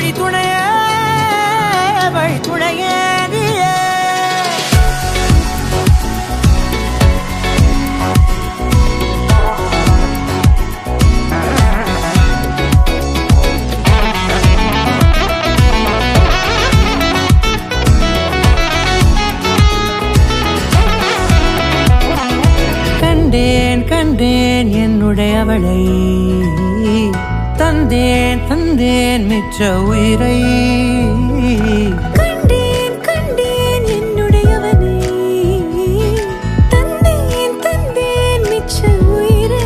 வழித்துணையே வழித்துணையே நீயே. கண்டேன் கண்டேன் என்னுடையவளை, தந்தேன் தந்தேன் மிச்ச உயிரை. கண்டேன் கண்டேன் என்னுடையவனை, தந்தேன் தந்தேன் மிச்ச உயிரை.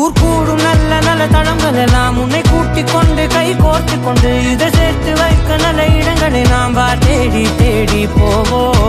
ஊர் கூடும் நல்ல நல்ல தளங்கள் எல்லாம் உன்னை கூட்டிக் கொண்டு கை கோர்த்து கொண்டு இதை சேர்த்து வைக்க நல்ல இடங்களை நாம் வா தேடி தேடி போவோம்.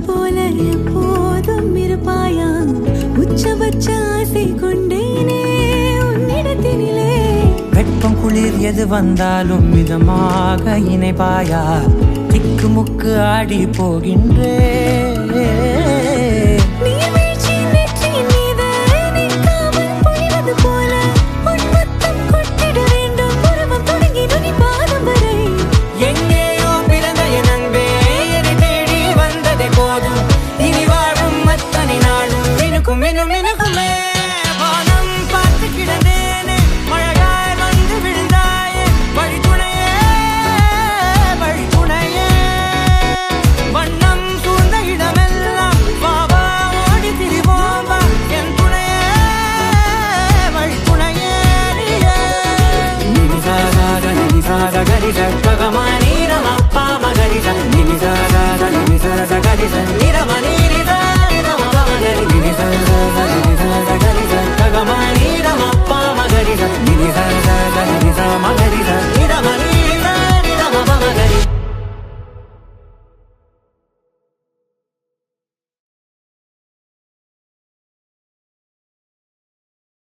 போல எப்போதும் இருப்பாயா, உச்சபட்ச ஆசை கொண்டேனே உன்னிடத்தினிலே. வெப்பம் குளிர் எது வந்தாலும் மிதமாக இணைப்பாயா, திக்கு முக்கு ஆடி போகின்றே.